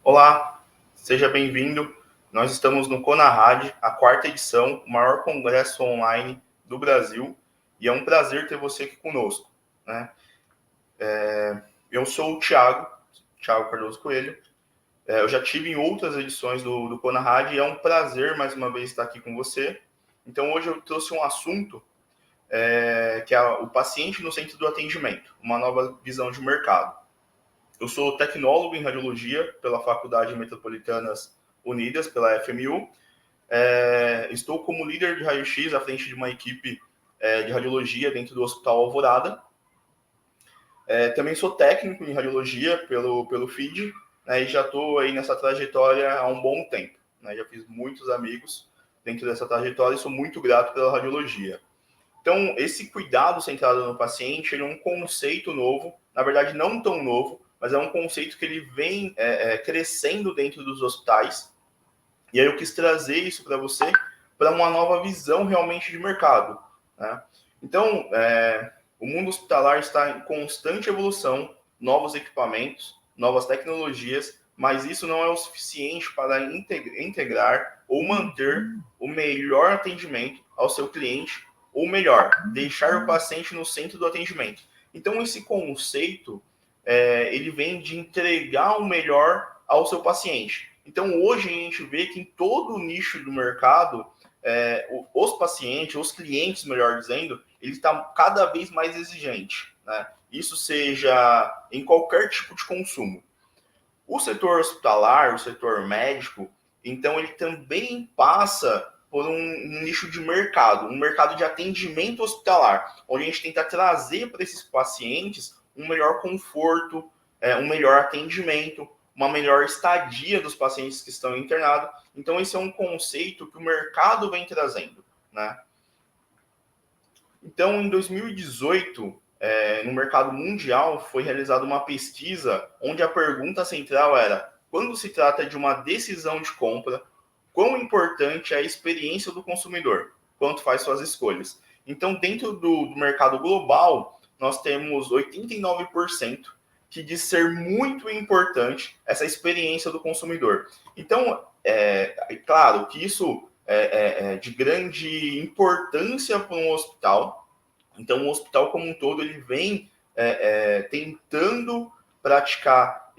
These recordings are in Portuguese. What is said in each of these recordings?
Olá, seja bem-vindo. Nós estamos no CONARAD, a quarta edição, o maior congresso online do Brasil, e é um prazer ter você aqui conosco, né? Eu sou o Thiago Cardoso Coelho. Eu já tive em outras edições do CONARAD e é um prazer mais uma vez estar aqui com você. Então hoje eu trouxe um assunto que é o paciente no centro do atendimento, uma nova visão de mercado. Eu sou tecnólogo em radiologia pela Faculdade Metropolitanas Unidas, pela FMU. Estou como líder de raio-x à frente de uma equipe de radiologia dentro do Hospital Alvorada. Também sou técnico em radiologia pelo FID, né, e já estou aí nessa trajetória há um bom tempo. Né, já fiz muitos amigos dentro dessa trajetória e sou muito grato pela radiologia. Então, esse cuidado centrado no paciente ele é um conceito novo, na verdade não tão novo, mas é um conceito que ele vem crescendo dentro dos hospitais. E aí eu quis trazer isso para você, para uma nova visão realmente de mercado, né? Então, o mundo hospitalar está em constante evolução, novos equipamentos, novas tecnologias, mas isso não é o suficiente para integrar ou manter o melhor atendimento ao seu cliente, ou melhor, deixar o paciente no centro do atendimento. Então, esse conceito, ele vem de entregar o melhor ao seu paciente. Então, hoje a gente vê que em todo o nicho do mercado, os pacientes, os clientes, melhor dizendo, ele está cada vez mais exigente, né? Isso seja em qualquer tipo de consumo. O setor hospitalar, o setor médico, então ele também passa por um nicho de mercado, um mercado de atendimento hospitalar, onde a gente tenta trazer para esses pacientes um melhor conforto, um melhor atendimento, uma melhor estadia dos pacientes que estão internados. Então, esse é um conceito que o mercado vem trazendo, né? Então, em 2018, no mercado mundial, foi realizada uma pesquisa onde a pergunta central era: quando se trata de uma decisão de compra, quão importante é a experiência do consumidor, quanto faz suas escolhas? Então, dentro do mercado global, nós temos 89% que diz ser muito importante essa experiência do consumidor. Então, claro que isso é de grande importância para um hospital. Então, o hospital como um todo ele vem tentando praticar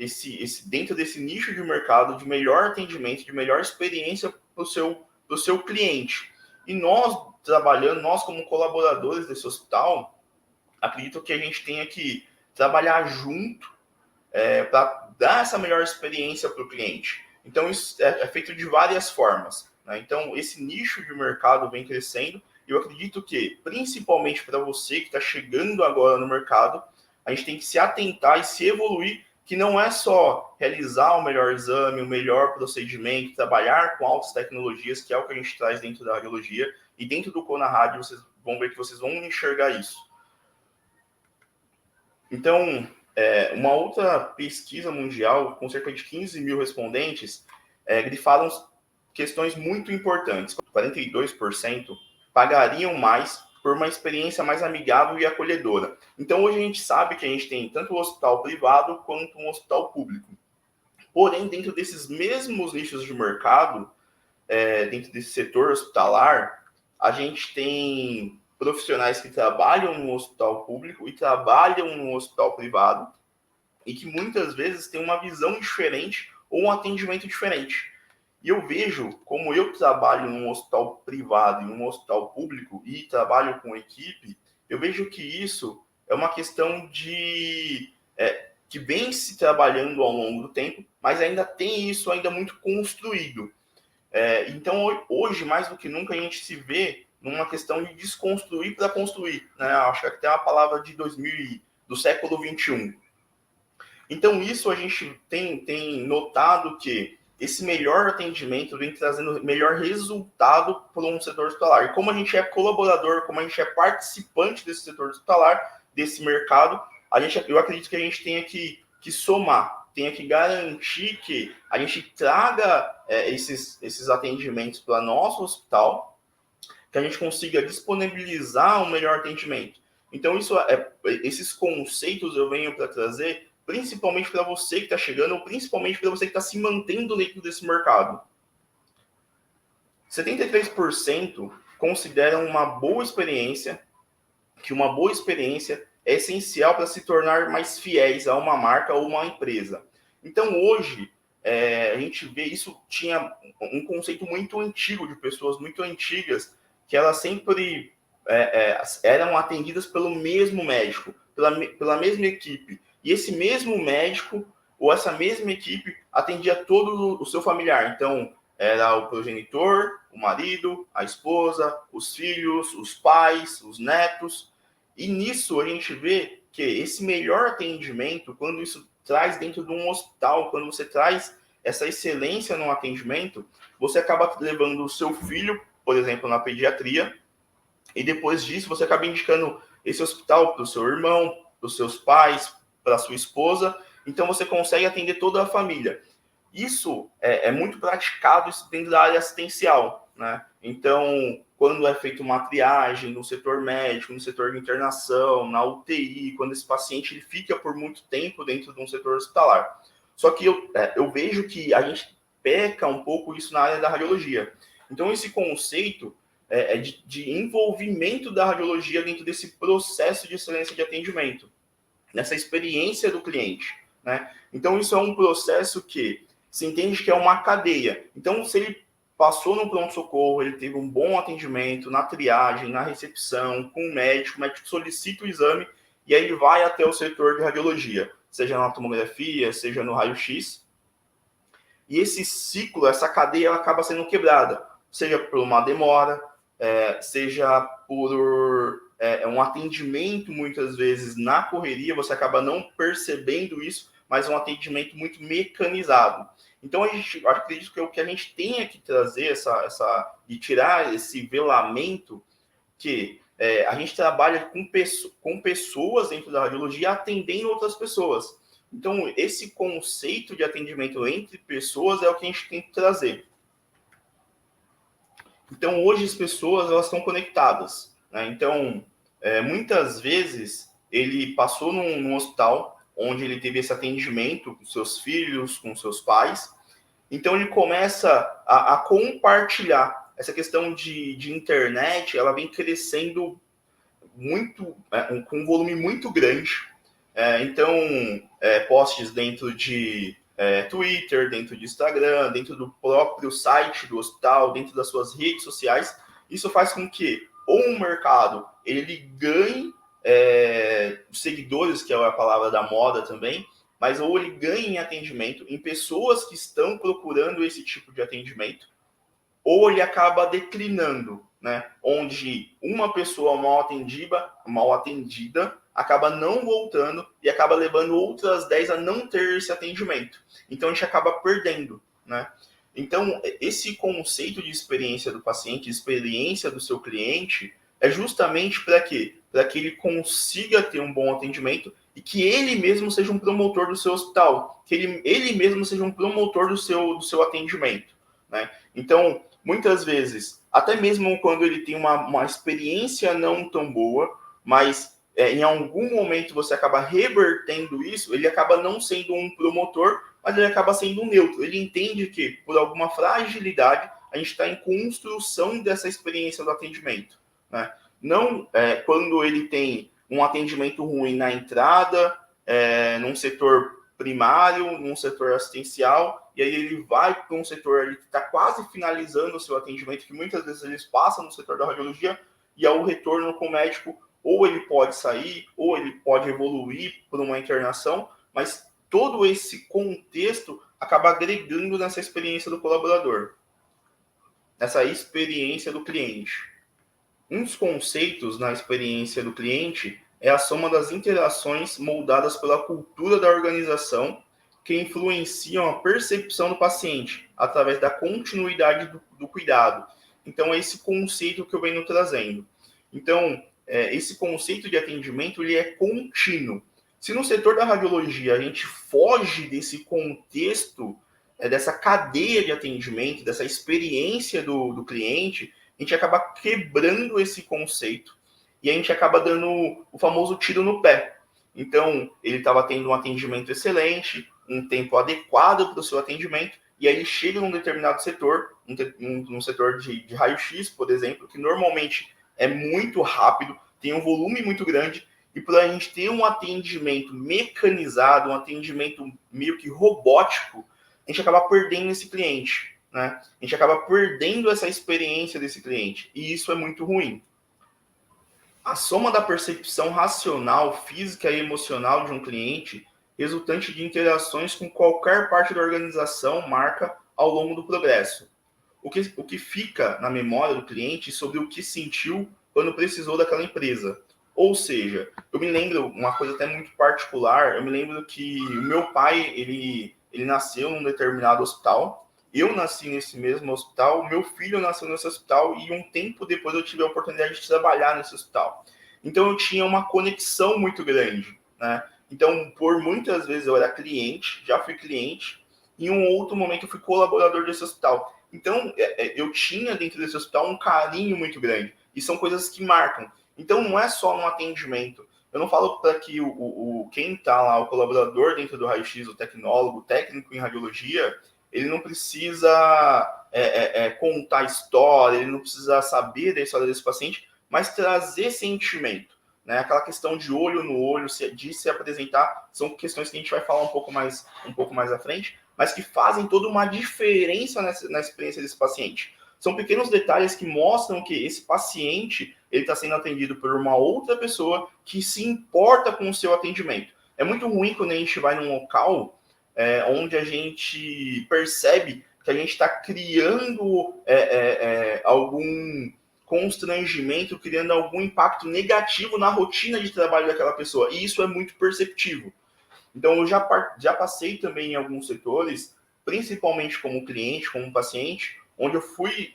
dentro desse nicho de mercado de melhor atendimento, de melhor experiência para o seu cliente. E nós como colaboradores desse hospital, acredito que a gente tenha que trabalhar junto para dar essa melhor experiência para o cliente. Então, isso é feito de várias formas, né? Então, esse nicho de mercado vem crescendo e eu acredito que, principalmente para você que está chegando agora no mercado, a gente tem que se atentar e se evoluir, que não é só realizar o melhor exame, o melhor procedimento, trabalhar com altas tecnologias, que é o que a gente traz dentro da radiologia, e dentro do CONARAD vocês vão ver que vocês vão enxergar isso. Então, uma outra pesquisa mundial, com cerca de 15 mil respondentes, grifaram questões muito importantes. 42% pagariam mais por uma experiência mais amigável e acolhedora. Então, hoje a gente sabe que a gente tem tanto um hospital privado quanto um hospital público. Porém, dentro desses mesmos nichos de mercado, dentro desse setor hospitalar, a gente tem profissionais que trabalham no hospital público e trabalham no hospital privado e que muitas vezes têm uma visão diferente ou um atendimento diferente. E eu vejo, como eu trabalho num hospital privado e num hospital público e trabalho com equipe, eu vejo que isso é uma questão que vem se trabalhando ao longo do tempo, mas ainda tem isso ainda muito construído. Então, hoje, mais do que nunca, a gente se vê numa questão de desconstruir para construir, né? Acho que até uma palavra de do século XXI. Então, isso a gente tem notado que esse melhor atendimento vem trazendo melhor resultado para um setor hospitalar. E como a gente é colaborador, como a gente é participante desse setor hospitalar, desse mercado, eu acredito que a gente tenha que somar, tenha que garantir que a gente traga esses atendimentos para nosso hospital, que a gente consiga disponibilizar um melhor atendimento. Então, esses conceitos eu venho para trazer principalmente para você que está chegando, ou principalmente para você que está se mantendo dentro desse mercado. 73% consideram uma boa experiência, que uma boa experiência é essencial para se tornar mais fiéis a uma marca ou uma empresa. Então, hoje, a gente vê isso, tinha um conceito muito antigo, de pessoas muito antigas, que elas sempre eram atendidas pelo mesmo médico, pela mesma equipe. E esse mesmo médico, ou essa mesma equipe, atendia todo o seu familiar. Então, era o progenitor, o marido, a esposa, os filhos, os pais, os netos. E nisso a gente vê que esse melhor atendimento, quando isso traz dentro de um hospital, quando você traz essa excelência no atendimento, você acaba levando o seu filho, por exemplo, na pediatria, e depois disso você acaba indicando esse hospital para o seu irmão, para os seus pais, para a sua esposa. Então você consegue atender toda a família. Isso é muito praticado dentro da área assistencial, né? Então, quando é feita uma triagem no setor médico, no setor de internação, na UTI, quando esse paciente ele fica por muito tempo dentro de um setor hospitalar. Só que eu vejo que a gente peca um pouco isso na área da radiologia. Então, esse conceito de envolvimento da radiologia dentro desse processo de excelência de atendimento, nessa experiência do cliente, né? Então, isso é um processo que se entende que é uma cadeia. Então, se ele passou no pronto-socorro, ele teve um bom atendimento na triagem, na recepção, com o médico solicita o exame e aí ele vai até o setor de radiologia, seja na tomografia, seja no raio-x. E esse ciclo, essa cadeia, ela acaba sendo quebrada, seja por uma demora, seja por um atendimento, muitas vezes, na correria, você acaba não percebendo isso, mas é um atendimento muito mecanizado. Então, acredito que o que a gente tem que trazer, e tirar esse velamento, que a gente trabalha com pessoas dentro da radiologia atendendo outras pessoas. Então, esse conceito de atendimento entre pessoas é o que a gente tem que trazer. Então, hoje as pessoas elas estão conectadas, né? Então, muitas vezes, ele passou num hospital onde ele teve esse atendimento com seus filhos, com seus pais. Então, ele começa a compartilhar. Essa questão de internet, ela vem crescendo muito, com um volume muito grande. Então, posts dentro de Twitter, dentro de Instagram, dentro do próprio site do hospital, dentro das suas redes sociais. Isso faz com que o mercado ele ganhe seguidores, que é a palavra da moda também, mas ou ele ganhe em atendimento, em pessoas que estão procurando esse tipo de atendimento, ou ele acaba declinando, né? Onde uma pessoa mal atendida acaba não voltando e acaba levando outras 10 a não ter esse atendimento. Então, a gente acaba perdendo, né? Então, esse conceito de experiência do paciente, experiência do seu cliente, é justamente para quê? Para que ele consiga ter um bom atendimento e que ele mesmo seja um promotor do seu hospital, que ele mesmo seja um promotor do seu atendimento, né? Então, muitas vezes, até mesmo quando ele tem uma experiência não tão boa, mas em algum momento você acaba revertendo isso, ele acaba não sendo um promotor, mas ele acaba sendo um neutro. Ele entende que, por alguma fragilidade, a gente está em construção dessa experiência do atendimento, né? Não quando ele tem um atendimento ruim na entrada, num setor primário, num setor assistencial, e aí ele vai para um setor que está quase finalizando o seu atendimento, que muitas vezes eles passam no setor da radiologia, e ao retorno com o médico, ou ele pode sair, ou ele pode evoluir por uma internação, mas todo esse contexto acaba agregando nessa experiência do colaborador, nessa experiência do cliente. Um dos conceitos na experiência do cliente é a soma das interações moldadas pela cultura da organização que influenciam a percepção do paciente através da continuidade do cuidado. Então, é esse conceito que eu venho trazendo. Então, esse conceito de atendimento ele é contínuo. Se no setor da radiologia a gente foge desse contexto, dessa cadeia de atendimento, dessa experiência do cliente, a gente acaba quebrando esse conceito e a gente acaba dando o famoso tiro no pé. Então, ele estava tendo um atendimento excelente, um tempo adequado para o seu atendimento, e aí ele chega num determinado setor, num setor de raio-x, por exemplo, que normalmente é muito rápido, tem um volume muito grande, e para a gente ter um atendimento mecanizado, um atendimento meio que robótico, a gente acaba perdendo esse cliente, né? A gente acaba perdendo essa experiência desse cliente, e isso é muito ruim. A soma da percepção racional, física e emocional de um cliente, resultante de interações com qualquer parte da organização, marca ao longo do progresso. O que fica na memória do cliente sobre o que sentiu quando precisou daquela empresa. Ou seja, eu me lembro, uma coisa até muito particular, eu me lembro que o meu pai, ele nasceu num determinado hospital, eu nasci nesse mesmo hospital, meu filho nasceu nesse hospital e um tempo depois eu tive a oportunidade de trabalhar nesse hospital. Então eu tinha uma conexão muito grande, né? Então, por muitas vezes eu era cliente, já fui cliente, e em um outro momento eu fui colaborador desse hospital. Então, eu tinha dentro desse hospital um carinho muito grande. E são coisas que marcam. Então, não é só no atendimento. Eu não falo para que quem está lá, o colaborador dentro do raio-x, o tecnólogo, o técnico em radiologia, ele não precisa contar história, ele não precisa saber da história desse paciente, mas trazer sentimento. Né? Aquela questão de olho no olho, de se apresentar, são questões que a gente vai falar um pouco mais à frente, mas que fazem toda uma diferença na experiência desse paciente. São pequenos detalhes que mostram que esse paciente ele está sendo atendido por uma outra pessoa que se importa com o seu atendimento. É muito ruim quando a gente vai num local onde a gente percebe que a gente está criando algum constrangimento, criando algum impacto negativo na rotina de trabalho daquela pessoa. E isso é muito perceptível. Então, eu já passei também em alguns setores, principalmente como cliente, como paciente, onde eu fui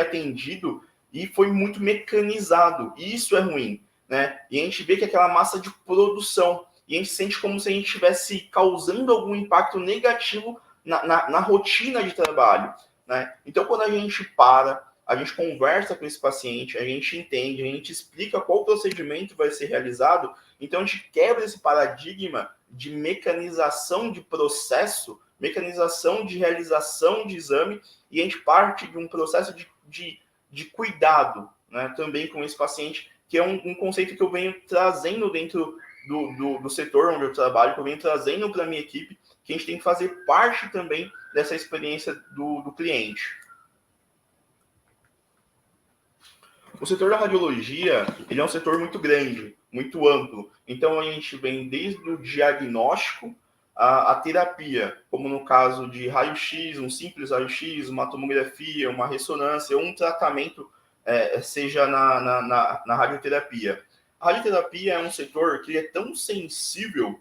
atendido e foi muito mecanizado. E isso é ruim, né? E a gente vê que aquela massa de produção, e a gente sente como se a gente estivesse causando algum impacto negativo na rotina de trabalho, né? Então, quando a gente a gente conversa com esse paciente, a gente entende, a gente explica qual procedimento vai ser realizado, então a gente quebra esse paradigma de mecanização de processo, mecanização de realização de exame, e a gente parte de um processo de cuidado, né, também com esse paciente, que é um conceito que eu venho trazendo dentro do setor onde eu trabalho, que eu venho trazendo para a minha equipe, que a gente tem que fazer parte também dessa experiência do cliente. O setor da radiologia, ele é um setor muito grande, muito amplo. Então, a gente vem desde o diagnóstico à terapia, como no caso de raio-x, um simples raio-x, uma tomografia, uma ressonância, um tratamento, seja na radioterapia. A radioterapia é um setor que é tão sensível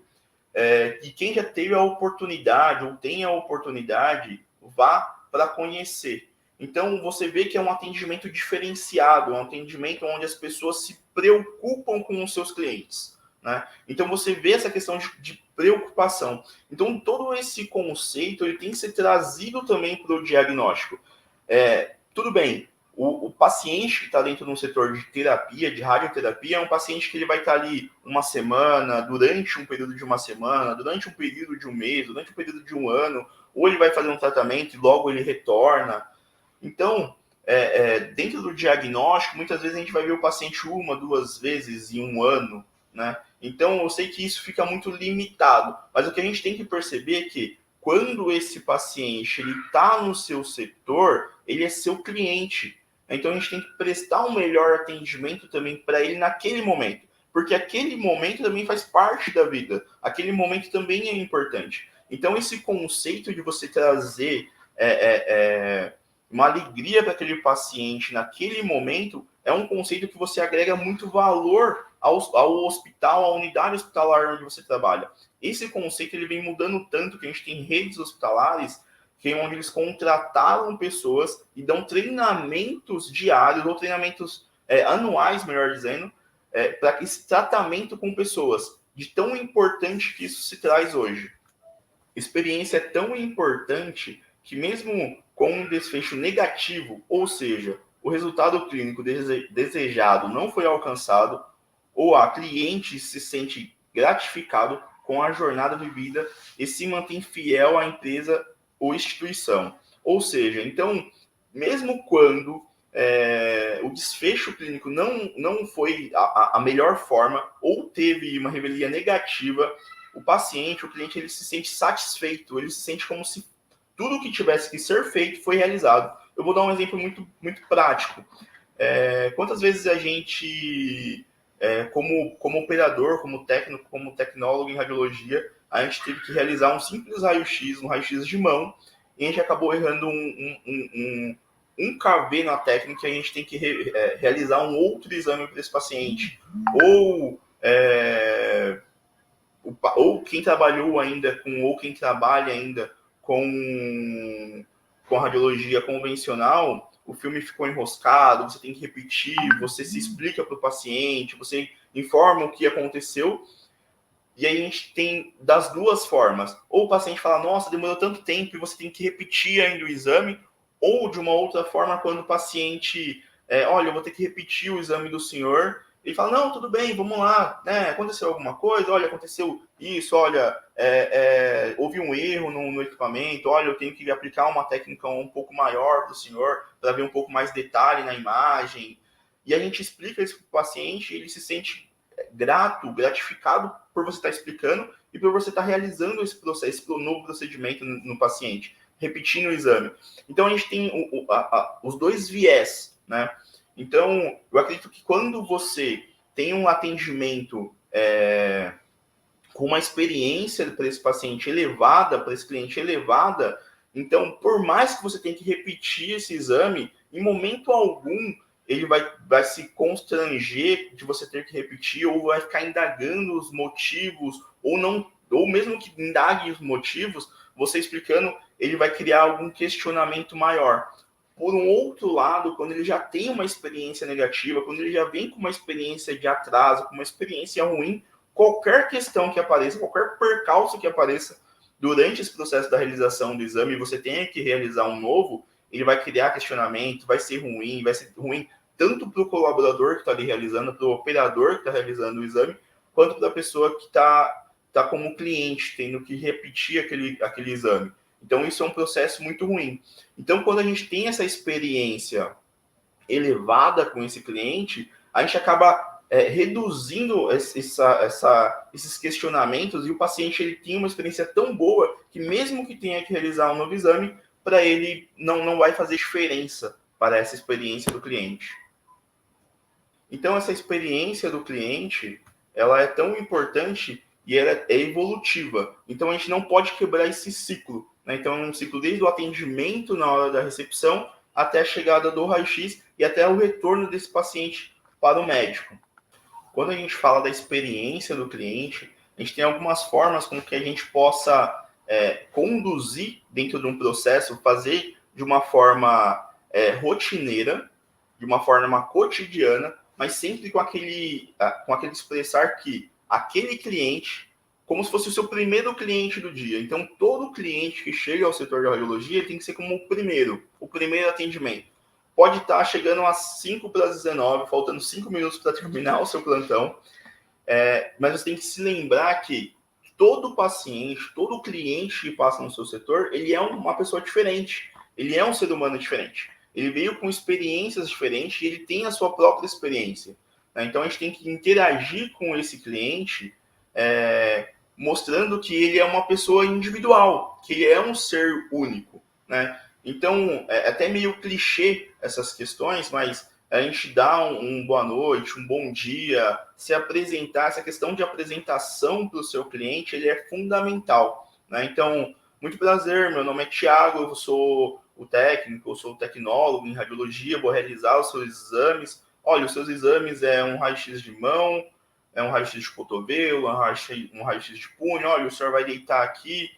que quem já teve a oportunidade ou tem a oportunidade, vá para conhecer. Então, você vê que é um atendimento diferenciado, um atendimento onde as pessoas se preocupam com os seus clientes, né? Então, você vê essa questão de preocupação. Então, todo esse conceito ele tem que ser trazido também para o diagnóstico. Tudo bem, o paciente que está dentro de um setor de terapia, de radioterapia, é um paciente que ele vai estar ali uma semana, durante um período de uma semana, durante um período de um mês, durante um período de um ano, ou ele vai fazer um tratamento e logo ele retorna. Então, dentro do diagnóstico, muitas vezes a gente vai ver o paciente uma, duas vezes em um ano, né? Então, eu sei que isso fica muito limitado, mas o que a gente tem que perceber é que quando esse paciente está no seu setor, ele é seu cliente. Então, a gente tem que prestar um melhor atendimento também para ele naquele momento, porque aquele momento também faz parte da vida, aquele momento também é importante. Então, esse conceito de você trazer uma alegria para aquele paciente naquele momento é um conceito que você agrega muito valor ao hospital, à unidade hospitalar onde você trabalha. Esse conceito ele vem mudando tanto que a gente tem redes hospitalares que é onde eles contrataram pessoas e dão treinamentos diários ou treinamentos anuais, melhor dizendo, para esse tratamento com pessoas, de tão importante que isso se traz hoje. Experiência é tão importante que mesmo com um desfecho negativo, ou seja, o resultado clínico desejado não foi alcançado, ou a cliente se sente gratificado com a jornada vivida e se mantém fiel à empresa ou instituição. Ou seja, então, mesmo quando o desfecho clínico não foi a melhor forma ou teve uma revelia negativa, o paciente, o cliente, ele se sente satisfeito, ele se sente como se tudo que tivesse que ser feito foi realizado. Eu vou dar um exemplo muito prático. Quantas vezes a gente, como operador, como técnico, como tecnólogo em radiologia, a gente teve que realizar um simples raio-x, um raio-x de mão, e a gente acabou errando um KV na técnica e a gente tem que realizar um outro exame para esse paciente. Ou quem trabalhou ainda com, ou quem trabalha ainda com radiologia convencional, o filme ficou enroscado, você tem que repetir, você se explica para o paciente, você informa o que aconteceu, e aí a gente tem das duas formas. Ou o paciente fala, nossa, demorou tanto tempo e você tem que repetir ainda o exame, ou de uma outra forma, quando o paciente, olha, eu vou ter que repetir o exame do senhor, ele fala, não, tudo bem, vamos lá, né? Aconteceu alguma coisa? Olha, aconteceu isso, olha, houve um erro no equipamento, olha, eu tenho que aplicar uma técnica um pouco maior para o senhor, para ver um pouco mais detalhe na imagem. E a gente explica isso para o paciente e ele se sente gratificado por você estar explicando e por você estar realizando esse processo, esse novo procedimento no paciente, repetindo o exame. Então, a gente tem os dois viés, né? Então, eu acredito que quando você tem um atendimento com uma experiência para esse paciente elevada, para esse cliente elevada, então, por mais que você tenha que repetir esse exame, em momento algum, ele vai se constranger de você ter que repetir, ou vai ficar indagando os motivos, ou mesmo que indague os motivos, você explicando, ele vai criar algum questionamento maior. Por um outro lado, quando ele já tem uma experiência negativa, quando ele já vem com uma experiência de atraso, com uma experiência ruim, qualquer questão que apareça, qualquer percalço que apareça durante esse processo da realização do exame, você tenha que realizar um novo, ele vai criar questionamento, vai ser ruim tanto para o colaborador que está ali realizando, para o operador que está realizando o exame, quanto para a pessoa que está como cliente, tendo que repetir aquele exame. Então, isso é um processo muito ruim. Então, quando a gente tem essa experiência elevada com esse cliente, a gente acaba reduzindo esses questionamentos e o paciente ele tem uma experiência tão boa que mesmo que tenha que realizar um novo exame, para ele não vai fazer diferença para essa experiência do cliente. Então, essa experiência do cliente, ela é tão importante e ela é evolutiva. Então, a gente não pode quebrar esse ciclo, né? Então, é um ciclo desde o atendimento na hora da recepção até a chegada do raio-x e até o retorno desse paciente para o médico. Quando a gente fala da experiência do cliente, a gente tem algumas formas com que a gente possa conduzir dentro de um processo, fazer de uma forma rotineira, de uma forma cotidiana, mas sempre com aquele expressar que aquele cliente, como se fosse o seu primeiro cliente do dia. Então, todo cliente que chega ao setor de radiologia tem que ser como o primeiro atendimento. Pode estar chegando às 5 para as 19, faltando 5 minutos para terminar o seu plantão, mas você tem que se lembrar que todo paciente, todo cliente que passa no seu setor, ele é uma pessoa diferente, ele é um ser humano diferente. Ele veio com experiências diferentes e ele tem a sua própria experiência, né? Então, a gente tem que interagir com esse cliente, mostrando que ele é uma pessoa individual, que ele é um ser único, né? Então, é até meio clichê essas questões, mas a gente dá um boa noite, um bom dia, se apresentar, essa questão de apresentação para o seu cliente, ele é fundamental, né? Então, muito prazer, meu nome é Thiago, eu sou o técnico, eu sou o tecnólogo em radiologia, vou realizar os seus exames. Olha, os seus exames é um raio-x de mão, é um raio-x de cotovelo, um raio-x de punho. Olha, o senhor vai deitar aqui,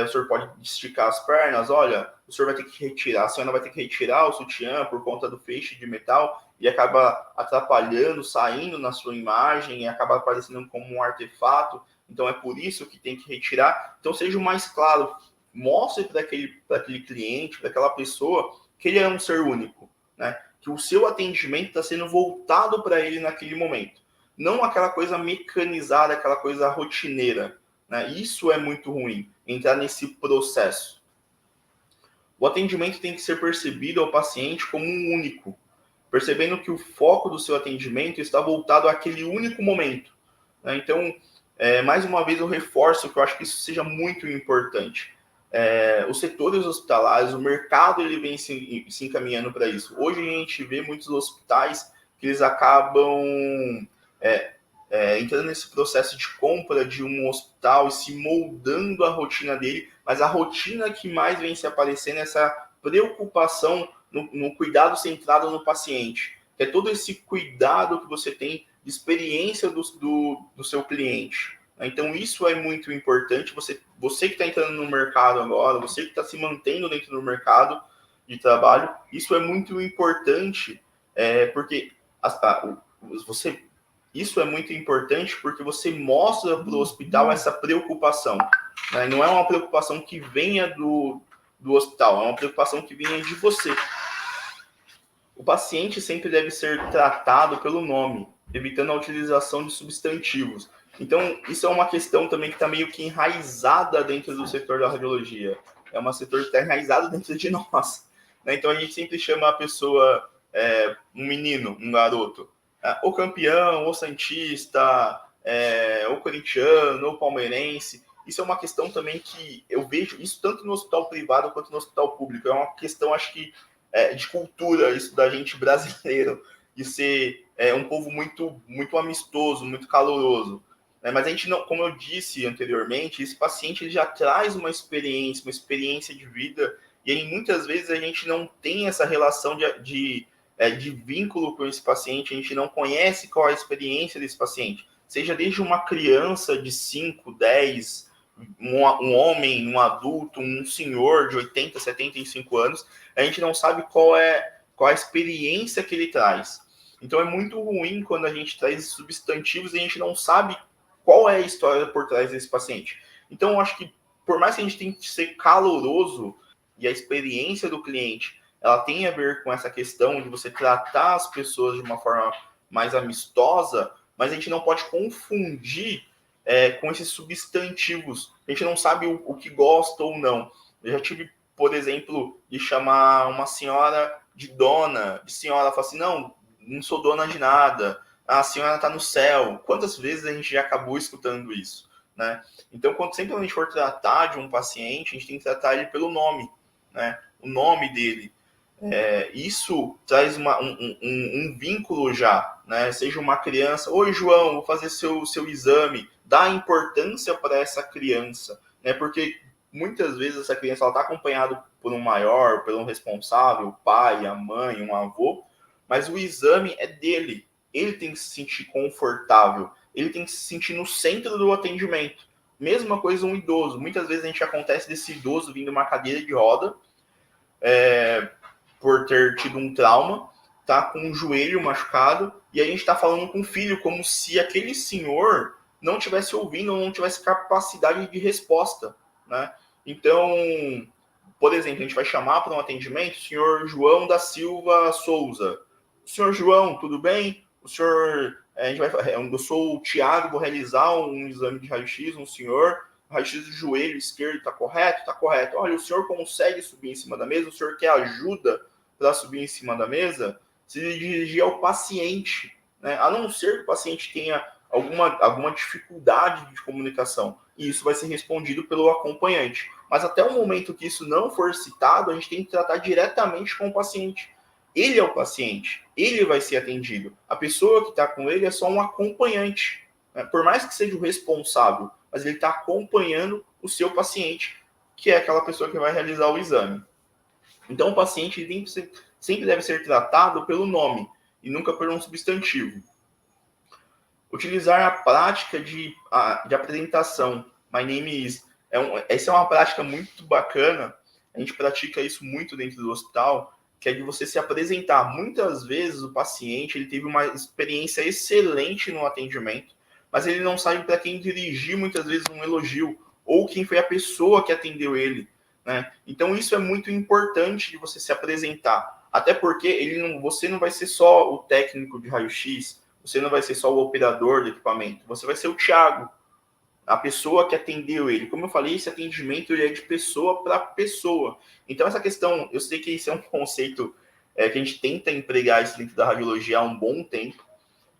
o senhor pode esticar as pernas. Olha, o senhor vai ter que retirar, a senhora vai ter que retirar o sutiã por conta do feixe de metal e acaba atrapalhando, saindo na sua imagem e acaba aparecendo como um artefato. Então, é por isso que tem que retirar. Então, seja o mais claro, mostre para aquele cliente, para aquela pessoa, que ele é um ser único, né? Que o seu atendimento está sendo voltado para ele naquele momento. não aquela coisa mecanizada, aquela coisa rotineira, né? Isso é muito ruim, entrar nesse processo. O atendimento tem que ser percebido ao paciente como um único, percebendo que o foco do seu atendimento está voltado àquele único momento, né? Então, mais uma vez eu reforço que eu acho que isso seja muito importante. Os setores hospitalares, o mercado, ele vem se encaminhando para isso. Hoje a gente vê muitos hospitais que eles acabam entrando nesse processo de compra de um hospital e se moldando a rotina dele, mas a rotina que mais vem se aparecendo é essa preocupação no cuidado centrado no paciente. É todo esse cuidado que você tem de experiência do seu cliente. Então, isso é muito importante. Você que está entrando no mercado agora, você que está se mantendo dentro do mercado de trabalho, isso é muito importante, porque isso é muito importante porque você mostra para o hospital essa preocupação, né? Não é uma preocupação que venha do hospital, é uma preocupação que venha de você. O paciente sempre deve ser tratado pelo nome, evitando a utilização de substantivos. Então, isso é uma questão também que está meio que enraizada dentro do setor da radiologia. É um setor que está enraizado dentro de nós, né? Então, a gente sempre chama a pessoa, um menino, um garoto, o campeão, o santista, o corintiano, o palmeirense. Isso é uma questão também que eu vejo, isso tanto no hospital privado quanto no hospital público. É uma questão, acho que, de cultura, isso da gente brasileiro, de ser um povo muito, muito amistoso, muito caloroso. Mas a gente não, como eu disse anteriormente, esse paciente ele já traz uma experiência de vida, e aí muitas vezes a gente não tem essa relação de vínculo com esse paciente, a gente não conhece qual é a experiência desse paciente, seja desde uma criança de 5, 10, um homem, um adulto, um senhor de 80, 75 anos, a gente não sabe qual é a experiência que ele traz. Então é muito ruim quando a gente traz substantivos e a gente não sabe qual é a história por trás desse paciente. Então eu acho que, por mais que a gente tenha que ser caloroso e a experiência do cliente ela tem a ver com essa questão de você tratar as pessoas de uma forma mais amistosa, mas a gente não pode confundir com esses substantivos. A gente não sabe o que gosta ou não. Eu já tive, por exemplo, de chamar uma senhora de dona, de senhora, falar assim, não sou dona de nada, a senhora está no céu. Quantas vezes a gente já acabou escutando isso, né? Então, sempre que a gente for tratar de um paciente, a gente tem que tratar ele pelo nome, né? O nome dele. Isso traz um vínculo já, né? Seja uma criança, oi João, vou fazer seu exame, dá importância para essa criança, né? Porque muitas vezes essa criança está acompanhada por um maior, por um responsável, o pai, a mãe, um avô, mas o exame é dele, ele tem que se sentir confortável, ele tem que se sentir no centro do atendimento. Mesma coisa um idoso, muitas vezes a gente acontece desse idoso vindo uma cadeira de roda, por ter tido um trauma, tá com o joelho machucado, e a gente está falando com o filho como se aquele senhor não tivesse ouvindo, não tivesse capacidade de resposta, né? Então, por exemplo, a gente vai chamar para um atendimento o senhor João da Silva Souza. Senhor João, tudo bem? O senhor, eu sou o Tiago, vou realizar um exame de raio-x, um senhor, raio-x do joelho esquerdo, está correto? Está correto. Olha, o senhor consegue subir em cima da mesa? O senhor quer ajuda para subir em cima da mesa? Se dirigir ao paciente, né? A não ser que o paciente tenha alguma dificuldade de comunicação. E isso vai ser respondido pelo acompanhante. Mas até o momento que isso não for citado, a gente tem que tratar diretamente com o paciente. Ele é o paciente, ele vai ser atendido. A pessoa que está com ele é só um acompanhante, né? Por mais que seja o responsável, mas ele está acompanhando o seu paciente, que é aquela pessoa que vai realizar o exame. Então, o paciente sempre deve ser tratado pelo nome e nunca por um substantivo. Utilizar a prática de apresentação. My name is. Essa é uma prática muito bacana. A gente pratica isso muito dentro do hospital, que é de você se apresentar. Muitas vezes o paciente ele teve uma experiência excelente no atendimento, mas ele não sabe para quem dirigir muitas vezes um elogio, ou quem foi a pessoa que atendeu ele, né? Então isso é muito importante de você se apresentar. Até porque você não vai ser só o técnico de raio-x, Você não vai ser só o operador do equipamento, você vai ser o Thiago, a pessoa que atendeu ele. Como eu falei, esse atendimento ele é de pessoa para pessoa. Então, essa questão, eu sei que isso é um conceito que a gente tenta empregar isso dentro da radiologia há um bom tempo.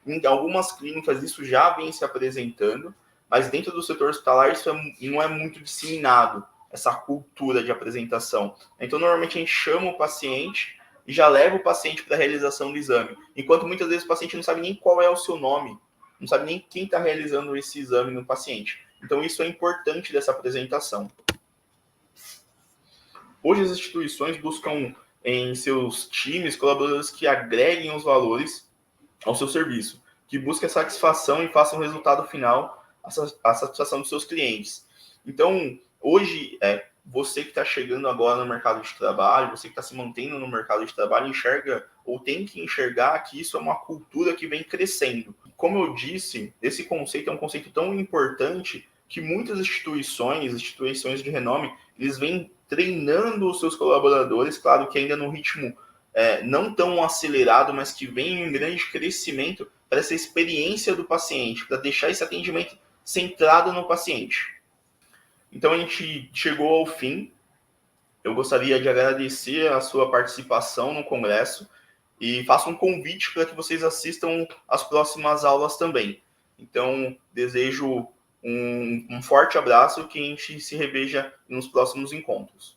Em algumas clínicas isso já vem se apresentando, mas dentro do setor hospitalar isso não é muito disseminado, essa cultura de apresentação. Então, normalmente a gente chama o paciente e já leva o paciente para a realização do exame, enquanto muitas vezes o paciente não sabe nem qual é o seu nome, não sabe nem quem está realizando esse exame no paciente. Então, isso é importante dessa apresentação. Hoje, as instituições buscam em seus times colaboradores que agreguem os valores ao seu serviço, que busquem a satisfação e façam o resultado final a satisfação dos seus clientes. Então, hoje, você que está chegando agora no mercado de trabalho, você que está se mantendo no mercado de trabalho, enxerga ou tem que enxergar que isso é uma cultura que vem crescendo. Como eu disse, esse conceito é um conceito tão importante que muitas instituições de renome, eles vêm treinando os seus colaboradores, claro que ainda num ritmo não tão acelerado, mas que vem em grande crescimento para essa experiência do paciente, para deixar esse atendimento centrado no paciente. Então a gente chegou ao fim. Eu gostaria de agradecer a sua participação no congresso e faço um convite para que vocês assistam as próximas aulas também. Então, desejo um forte abraço, que a gente se reveja nos próximos encontros.